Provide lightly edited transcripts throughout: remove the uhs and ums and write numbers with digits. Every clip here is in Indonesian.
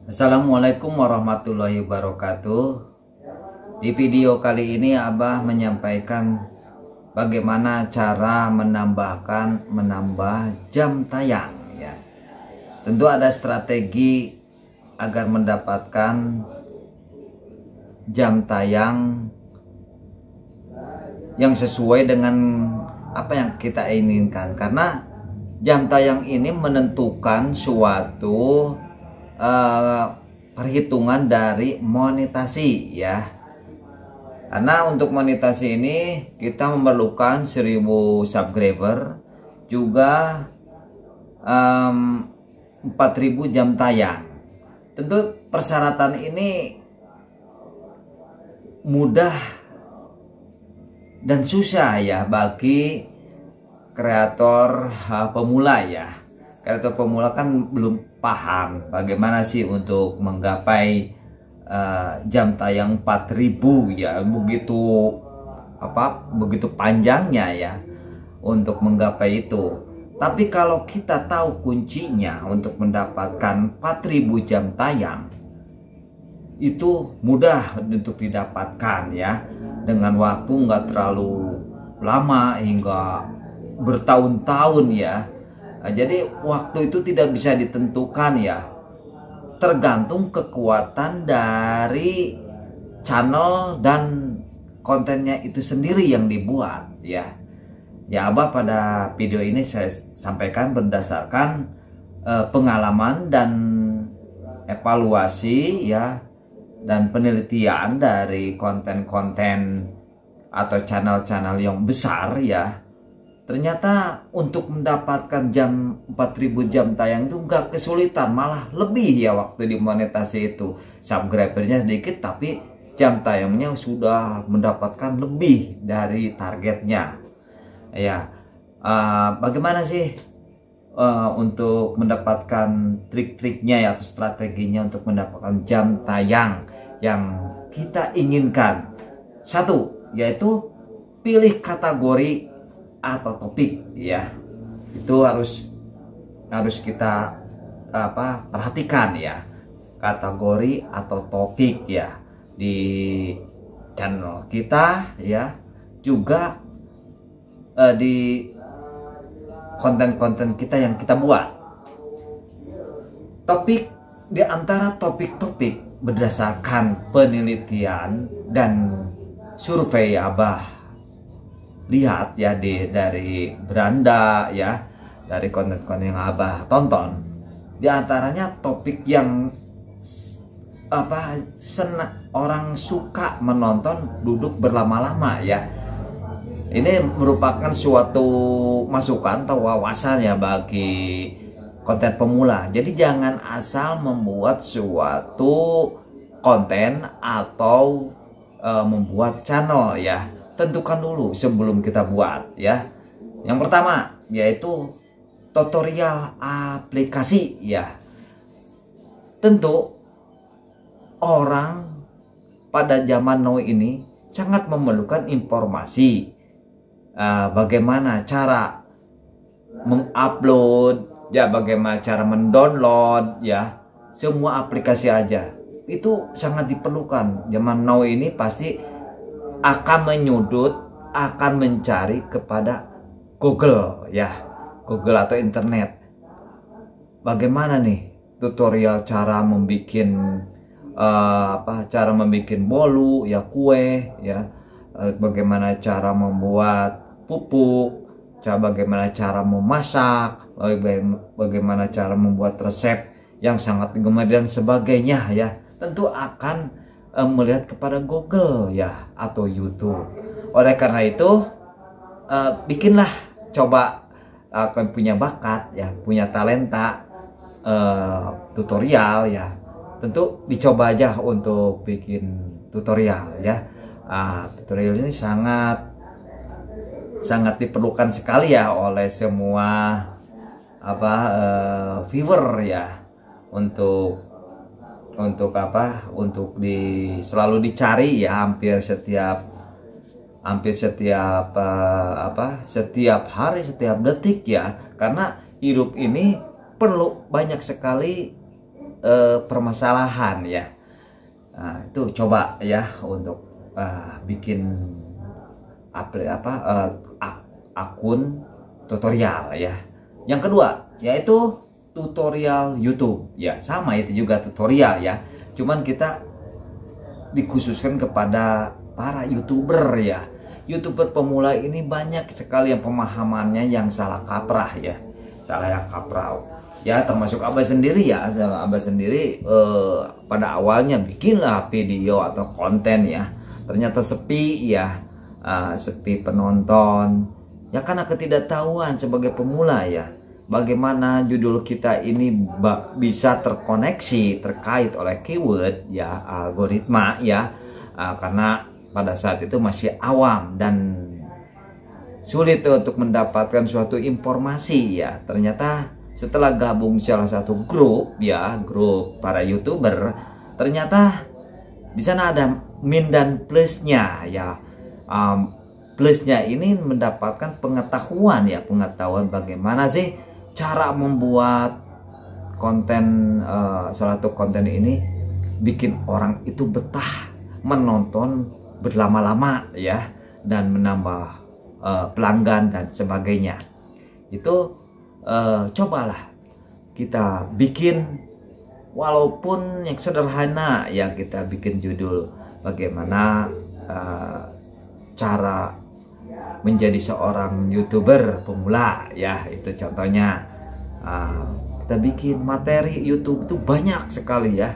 Assalamualaikum warahmatullahi wabarakatuh. Di video kali ini Abah menyampaikan bagaimana cara menambah jam tayang ya. Tentu ada strategi agar mendapatkan jam tayang yang sesuai dengan apa yang kita inginkan, karena jam tayang ini menentukan suatu perhitungan dari monetasi ya. Karena untuk monetasi ini kita memerlukan 1000 subscriber, juga 4000 jam tayang. Tentu persyaratan ini mudah dan susah ya bagi kreator pemula ya. Kreator pemula kan belum paham bagaimana sih untuk menggapai jam tayang 4000 ya, begitu panjangnya ya untuk menggapai itu. Tapi kalau kita tahu kuncinya untuk mendapatkan 4000 jam tayang, itu mudah untuk didapatkan ya, dengan waktu nggak terlalu lama hingga bertahun-tahun ya. Jadi waktu itu tidak bisa ditentukan ya, tergantung kekuatan dari channel dan kontennya itu sendiri yang dibuat ya. Ya, Abah pada video ini saya sampaikan berdasarkan pengalaman dan evaluasi ya, dan penelitian dari konten-konten atau channel-channel yang besar ya. Ternyata untuk mendapatkan 4000 jam tayang itu nggak kesulitan, malah lebih ya waktu dimonetasi itu. Subscribernya sedikit tapi jam tayangnya sudah mendapatkan lebih dari targetnya. Ya, bagaimana sih untuk mendapatkan trik-triknya ya, atau strateginya untuk mendapatkan jam tayang yang kita inginkan? Satu, yaitu pilih kategori atau topik ya. Itu harus kita perhatikan ya, kategori atau topik ya di channel kita ya, juga di konten-konten kita yang kita buat. Topik, di antara topik-topik berdasarkan penelitian dan survei Abah lihat ya dari beranda ya, dari konten-konten yang Abah tonton, di antaranya topik yang orang suka menonton duduk berlama-lama ya. Ini merupakan suatu masukan atau wawasan ya bagi konten pemula. Jadi jangan asal membuat suatu konten atau membuat channel ya. Tentukan dulu sebelum kita buat ya. Yang pertama yaitu tutorial aplikasi ya. Tentu orang pada zaman now ini sangat memerlukan informasi bagaimana cara mengupload ya, bagaimana cara mendownload ya, semua aplikasi aja itu sangat diperlukan. Zaman now ini pasti akan mencari kepada Google ya, Google atau internet. Bagaimana nih tutorial cara membuat bolu ya, kue ya, bagaimana cara membuat pupuk, bagaimana cara memasak, bagaimana cara membuat resep yang sangat gemar dan sebagainya ya. Tentu akan melihat kepada Google ya atau YouTube. Oleh karena itu bikinlah, coba akan punya bakat ya, punya talenta tutorial ya. Tentu dicoba aja untuk bikin tutorial ya. Tutorial ini sangat diperlukan sekali ya oleh semua viewer ya, untuk selalu dicari ya, hampir setiap hari, setiap detik ya. Karena hidup ini perlu banyak sekali permasalahan ya. Nah, itu coba ya untuk bikin akun tutorial ya. Yang kedua yaitu tutorial YouTube ya, sama itu juga tutorial ya. Cuman kita dikhususkan kepada para YouTuber ya. YouTuber pemula ini banyak sekali yang pemahamannya yang salah kaprah ya. Salah kaprah. Ya termasuk Abah sendiri ya. Abah sendiri pada awalnya bikinlah video atau konten ya. Ternyata sepi ya. Sepi penonton. Ya karena ketidaktahuan sebagai pemula ya. Bagaimana judul kita ini bisa terkoneksi terkait oleh keyword ya, algoritma ya, karena pada saat itu masih awam dan sulit untuk mendapatkan suatu informasi ya. Ternyata setelah gabung salah satu grup ya, grup para YouTuber, ternyata di sana ada min dan plusnya ya. Plusnya ini mendapatkan pengetahuan ya, pengetahuan bagaimana sih cara membuat konten, salah satu konten ini bikin orang itu betah menonton berlama-lama ya, dan menambah pelanggan dan sebagainya. Itu cobalah kita bikin, walaupun yang sederhana ya, kita bikin judul bagaimana cara menjadi seorang YouTuber pemula ya, itu contohnya. Kita bikin materi YouTube tuh banyak sekali ya,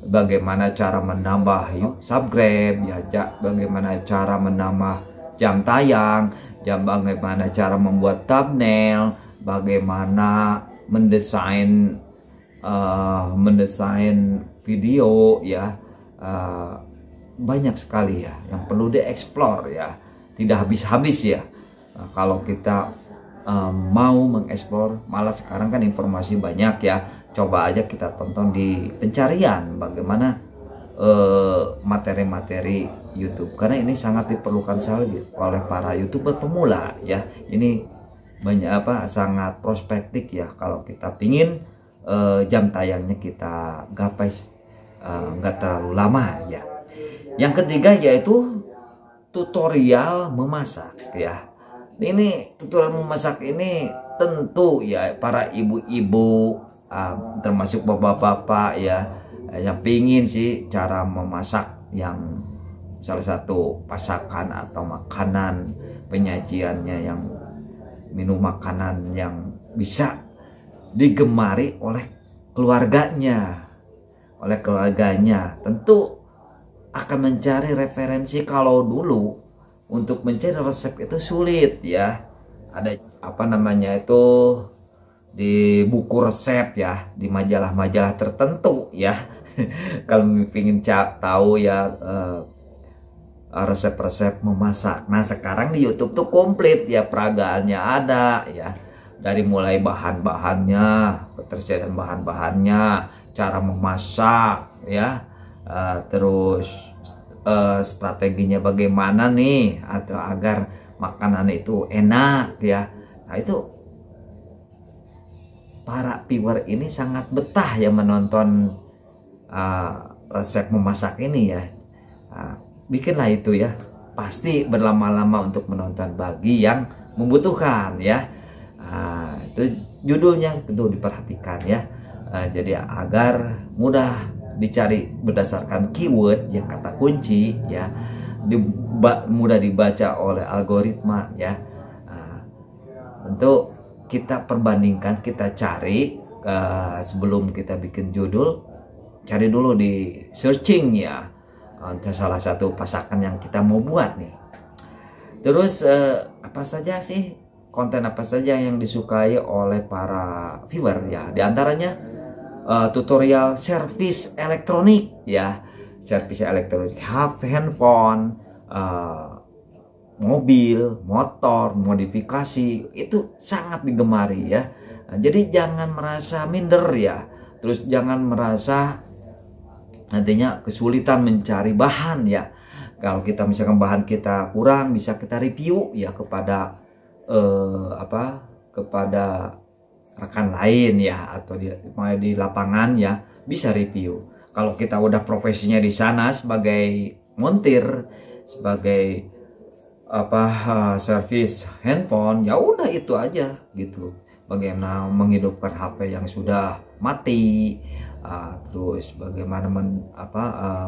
bagaimana cara menambah subscribe ya, bagaimana cara menambah jam tayang, bagaimana cara membuat thumbnail, bagaimana mendesain video ya. Banyak sekali ya yang perlu dieksplor ya, tidak habis-habis ya. Kalau kita mau mengeksplor, malah sekarang kan informasi banyak ya. Coba aja kita tonton di pencarian bagaimana materi-materi YouTube, karena ini sangat diperlukan sekali oleh para YouTuber pemula ya. Ini banyak sangat prospektif ya, kalau kita pingin jam tayangnya kita gapai nggak terlalu lama ya. Yang ketiga yaitu tutorial memasak ya. Ini tutorial memasak ini tentu ya para ibu-ibu, termasuk bapak-bapak ya, yang pingin sih cara memasak yang salah satu masakan atau makanan penyajiannya, yang minum makanan yang bisa digemari oleh keluarganya. Tentu akan mencari referensi. Kalau dulu untuk mencari resep itu sulit ya, ada di buku resep ya, di majalah-majalah tertentu ya. Kalau ingin tahu ya resep-resep memasak. Nah sekarang di YouTube tuh komplit ya, peragaannya ada ya, dari mulai bahan-bahannya, ketersediaan bahan-bahannya, cara memasak ya, terus strateginya bagaimana nih atau agar makanan itu enak ya. Nah itu para viewer ini sangat betah ya menonton resep memasak ini ya. Bikinlah itu ya, pasti berlama-lama untuk menonton bagi yang membutuhkan ya. Itu judulnya tentu diperhatikan ya. Jadi agar mudah dicari berdasarkan keyword yang kata kunci ya, mudah dibaca oleh algoritma ya. Tentu kita perbandingkan, kita cari sebelum kita bikin judul, cari dulu di searching ya untuk salah satu masakan yang kita mau buat nih. Terus apa saja sih, konten apa saja yang disukai oleh para viewer ya, diantaranya tutorial servis elektronik ya, servis elektronik handphone, mobil, motor, modifikasi, itu sangat digemari ya. Jadi jangan merasa minder ya, terus jangan merasa nantinya kesulitan mencari bahan ya. Kalau kita misalkan bahan kita kurang, bisa kita review ya kepada kepada rekan lain ya, atau di lapangan ya, bisa review. Kalau kita udah profesinya di sana sebagai montir, sebagai servis handphone, ya udah itu aja gitu. Bagaimana menghidupkan HP yang sudah mati, terus bagaimana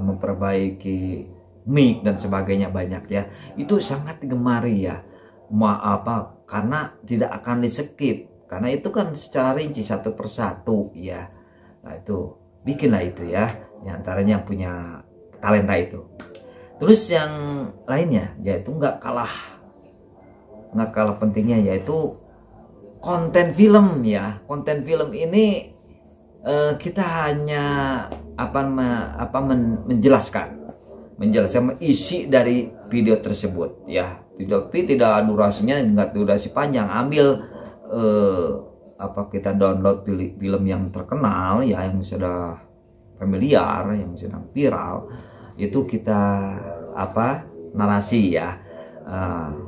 memperbaiki mic dan sebagainya, banyak ya. Itu sangat digemari ya. Karena tidak akan di skip, karena itu kan secara rinci satu persatu ya. Nah itu bikinlah itu ya, diantaranya punya talenta itu. Terus yang lainnya yaitu nggak kalah pentingnya, yaitu konten film ya. Konten film ini kita hanya menjelaskan isi dari video tersebut ya. Tapi tidak durasinya, nggak durasi panjang. Ambil kita download film yang terkenal ya, yang sudah familiar, yang sedang viral, itu kita narasi ya,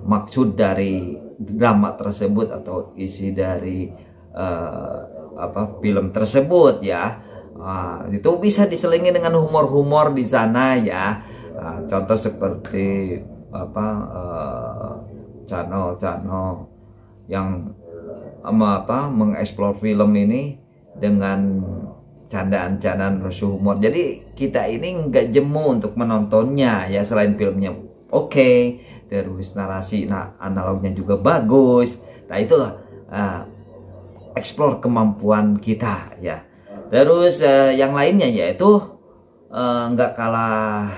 maksud dari drama tersebut atau isi dari film tersebut ya. Itu bisa diselingi dengan humor-humor di sana ya. Contoh seperti channel-channel yang mengeksplor film ini dengan candaan-candaan rusuh humor. Jadi kita ini nggak jemu untuk menontonnya ya, selain filmnya oke, terus narasi analognya juga bagus. Nah itulah explore kemampuan kita ya. Terus yang lainnya yaitu nggak kalah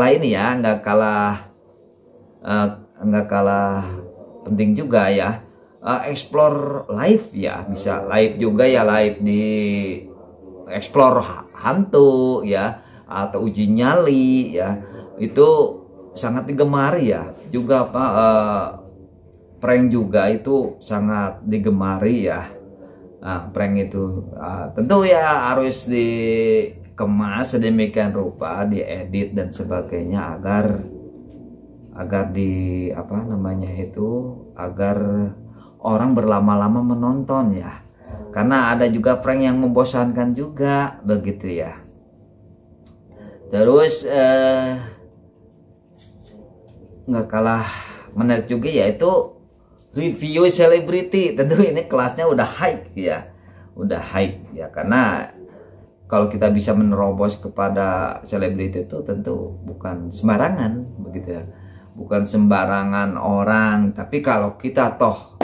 ini ya, nggak kalah penting juga ya, explore live ya. Bisa live juga ya, live di explore hantu ya, atau uji nyali ya. Itu sangat digemari ya. Juga prank juga itu sangat digemari ya. Prank itu tentu ya harus dikemas sedemikian rupa, diedit dan sebagainya agar agar orang berlama-lama menonton ya. Karena ada juga prank yang membosankan juga begitu ya. Terus nggak kalah menarik juga yaitu review selebriti. Tentu ini kelasnya udah high ya, karena kalau kita bisa menerobos kepada selebriti itu tentu bukan sembarangan begitu ya, bukan sembarangan orang. Tapi kalau kita toh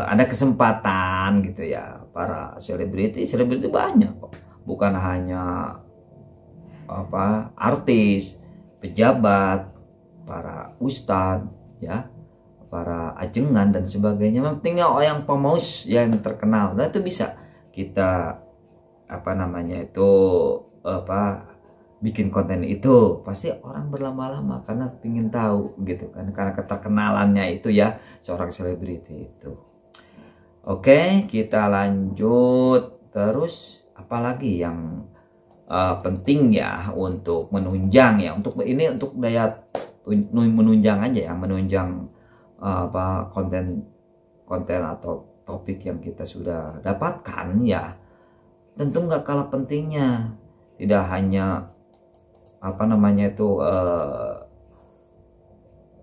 ada kesempatan gitu ya, para selebriti banyak kok, bukan hanya artis, pejabat, para ustadz ya, para ajengan dan sebagainya. Pentingnya yang pemaus yang terkenal, dan itu bisa kita bikin konten itu, pasti orang berlama-lama karena ingin tahu gitu kan, karena keterkenalannya itu ya, seorang selebriti itu. Oke, kita lanjut. Terus apalagi yang penting ya untuk menunjang ya, untuk daya menunjang aja ya, menunjang konten atau topik yang kita sudah dapatkan ya. Tentu nggak kalah pentingnya, tidak hanya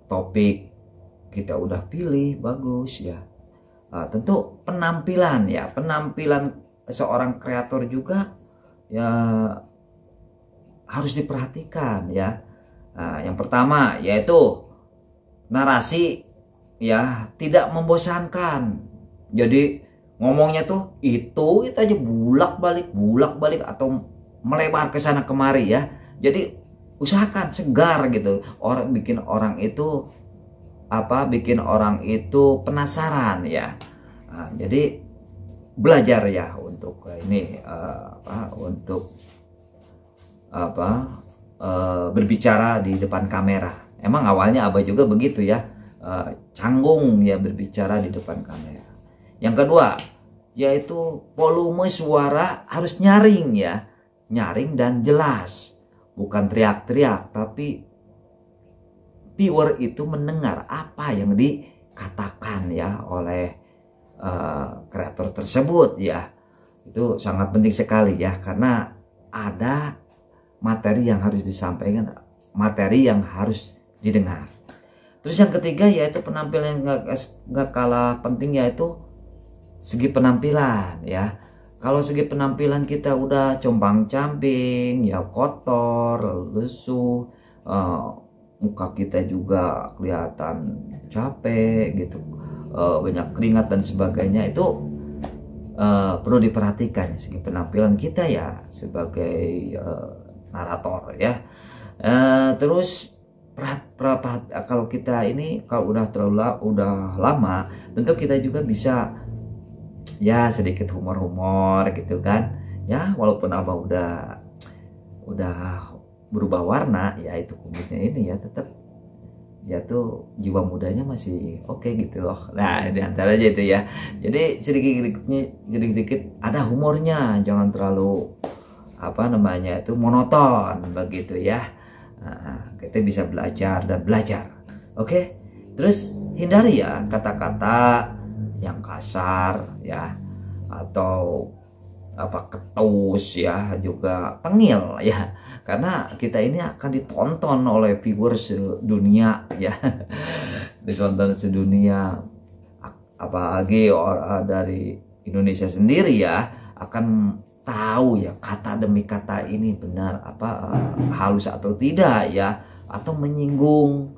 topik kita udah pilih bagus ya. Tentu penampilan seorang kreator juga ya harus diperhatikan ya. Yang pertama yaitu narasi ya, tidak membosankan. Jadi ngomongnya tuh itu aja bulak balik atau melebar ke sana kemari ya. Jadi usahakan segar gitu. Bikin orang itu penasaran ya. Jadi belajar ya untuk ini berbicara di depan kamera. Emang awalnya Abah juga begitu ya, canggung ya berbicara di depan kamera. Yang kedua yaitu volume suara harus nyaring ya, nyaring dan jelas, bukan teriak-teriak, tapi viewer itu mendengar apa yang dikatakan ya oleh kreator tersebut ya. Itu sangat penting sekali ya, karena ada materi yang harus disampaikan, materi yang harus didengar. Terus yang ketiga yaitu penampilan yang gak kalah penting, yaitu segi penampilan ya. Kalau segi penampilan kita udah compang-camping ya, kotor, lesu, muka kita juga kelihatan capek gitu, banyak keringat dan sebagainya, itu perlu diperhatikan segi penampilan kita ya sebagai narator ya. Terus kalau kita ini kalau udah lama, tentu kita juga bisa ya sedikit humor gitu kan ya, walaupun abah udah berubah warna ya, itu kumisnya ini ya tetap ya tuh jiwa mudanya masih oke gitu loh. Nah di antara aja itu ya, jadi sedikit ada humornya, jangan terlalu apa namanya itu monoton begitu ya. Nah, kita bisa belajar dan belajar. Oke, terus hindari ya kata-kata yang kasar ya, atau apa ketus ya, juga tengil ya, karena kita ini akan ditonton oleh viewers dunia ya ditonton sedunia, apalagi dari Indonesia sendiri ya, akan tahu ya kata demi kata ini benar apa halus atau tidak ya, atau menyinggung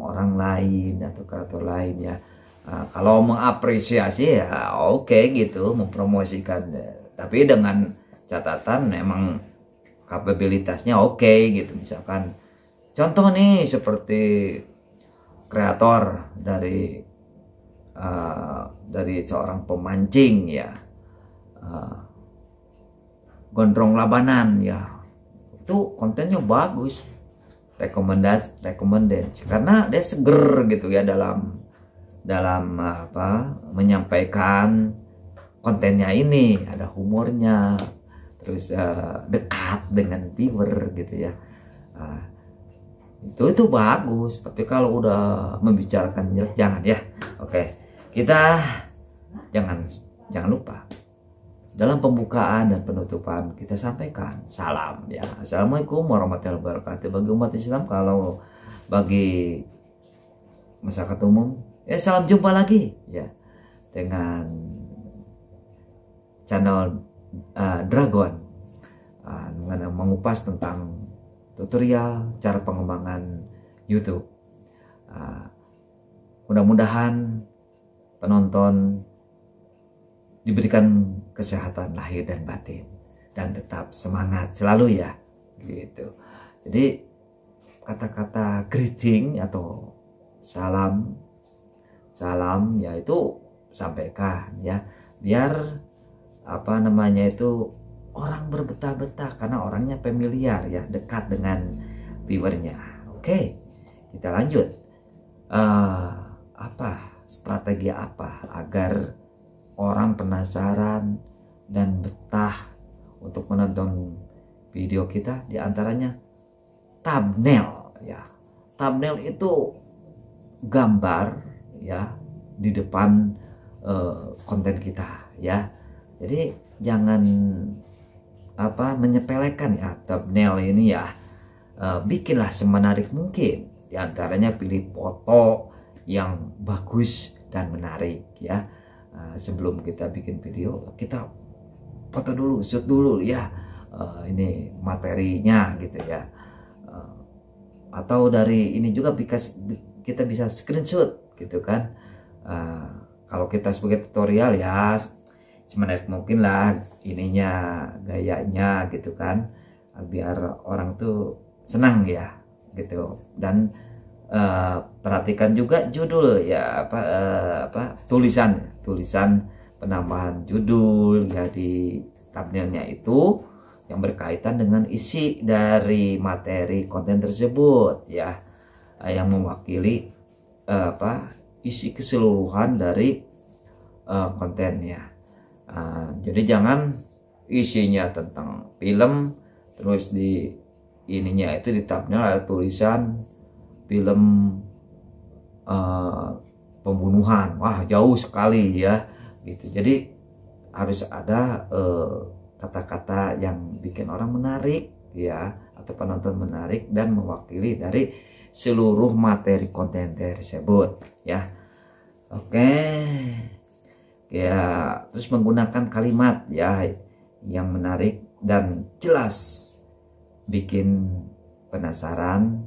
orang lain atau kreator lain ya. Kalau mengapresiasi ya oke gitu, mempromosikan, tapi dengan catatan memang kapabilitasnya oke gitu. Misalkan contoh nih seperti kreator dari seorang pemancing ya, Gondrong Labanan ya, itu kontennya bagus, recommended karena dia seger gitu ya dalam apa menyampaikan kontennya ini, ada humornya, terus dekat dengan viewer gitu ya. Itu bagus. Tapi kalau udah membicarakan jelek jangan ya. Oke, kita jangan lupa dalam pembukaan dan penutupan kita sampaikan salam ya. Assalamualaikum warahmatullahi wabarakatuh bagi umat Islam. Kalau bagi masyarakat umum ya salam jumpa lagi ya dengan channel Dragon, mengupas tentang tutorial cara pengembangan YouTube. Mudah-mudahan penonton diberikan kesehatan lahir dan batin dan tetap semangat selalu ya gitu. Jadi kata-kata greeting atau salam ya itu sampaikan ya, biar apa namanya itu orang berbetah-betah, karena orangnya familiar ya, dekat dengan viewernya. Oke, kita lanjut. Strategi apa agar orang penasaran dan betah untuk menonton video kita? Di antaranya thumbnail ya. Thumbnail itu gambar ya di depan konten kita ya. Jadi jangan menyepelekan ya thumbnail ini ya. Bikinlah semenarik mungkin. Di antaranya pilih foto yang bagus dan menarik ya. Sebelum kita bikin video, kita foto dulu, shoot dulu ya. Ini materinya gitu ya. Atau dari ini juga kita bisa screenshot gitu kan. Kalau kita sebagai tutorial ya semenarik mungkin lah ininya, gayanya gitu kan, biar orang tuh senang ya gitu. Dan perhatikan juga judul ya, tulisan penambahan judul ya di thumbnailnya itu yang berkaitan dengan isi dari materi konten tersebut ya, yang mewakili isi keseluruhan dari kontennya. Jadi jangan isinya tentang film terus di ininya itu di thumbnail ada tulisan film pembunuhan, wah jauh sekali ya gitu. Jadi harus ada kata-kata yang bikin orang menarik ya, atau penonton menarik dan mewakili dari seluruh materi konten tersebut ya. Oke ya, terus menggunakan kalimat ya yang menarik dan jelas, bikin penasaran,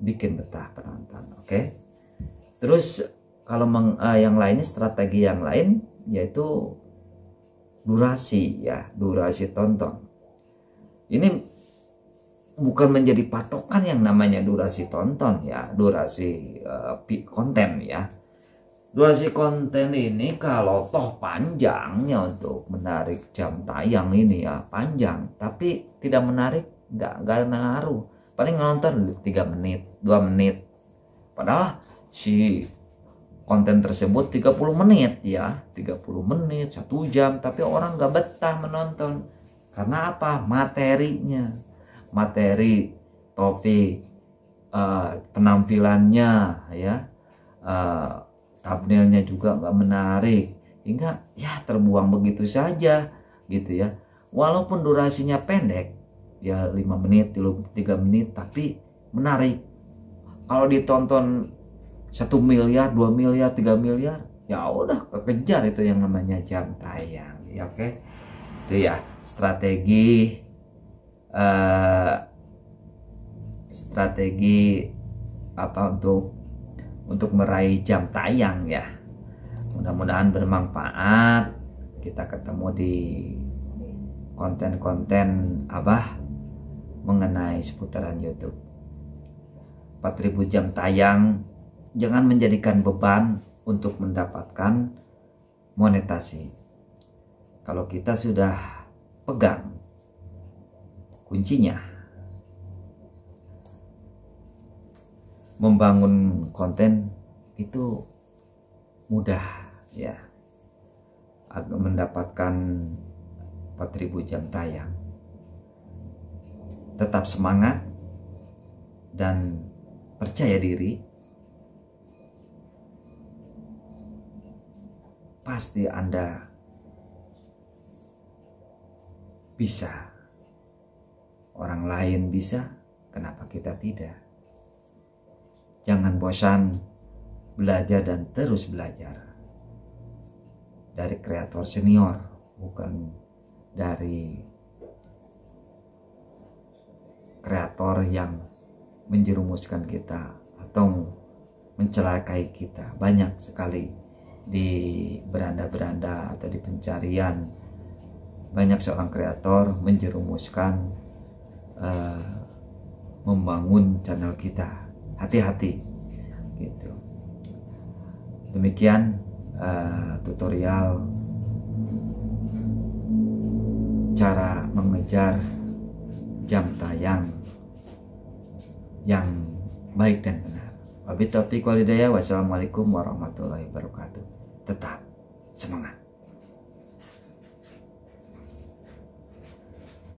bikin betah penonton. Oke. Terus kalau yang lainnya, strategi yang lain yaitu durasi ya, durasi tonton. Ini bukan menjadi patokan yang namanya durasi tonton ya, durasi konten ya. Durasi konten ini kalau toh panjangnya untuk menarik jam tayang ini ya panjang, tapi tidak menarik, nggak ngaruh. Paling nonton 3 menit, 2 menit. Padahal si konten tersebut 30 menit ya, 30 menit, 1 jam, tapi orang nggak betah menonton. Karena apa? Materinya, materi Taufik, penampilannya ya, thumbnailnya juga nggak menarik, hingga ya terbuang begitu saja gitu ya. Walaupun durasinya pendek ya, 5 menit, 3 menit, tapi menarik. Kalau ditonton 1 miliar, 2 miliar, 3 miliar, ya udah kekejar itu yang namanya jam tayang ya. Oke. Itu ya strategi apa untuk meraih jam tayang ya. Mudah-mudahan bermanfaat. Kita ketemu di konten-konten Abah mengenai seputaran YouTube. 4000 jam tayang jangan menjadikan beban untuk mendapatkan monetasi. Kalau kita sudah pegang kuncinya, membangun konten itu mudah ya. Mendapatkan 4000 jam tayang, tetap semangat dan percaya diri, pasti Anda bisa. Orang lain bisa, kenapa kita tidak? Jangan bosan belajar dan terus belajar dari kreator senior, bukan dari kreator yang menjerumuskan kita atau mencelakai kita. Banyak sekali di beranda-beranda atau di pencarian, banyak seorang kreator menjerumuskan membangun channel kita. Hati-hati gitu. Demikian tutorial cara mengejar jam tayang yang baik dan benar. Wabillahi taufiq wal hidayah. Wassalamualaikum warahmatullahi wabarakatuh. Tetap semangat.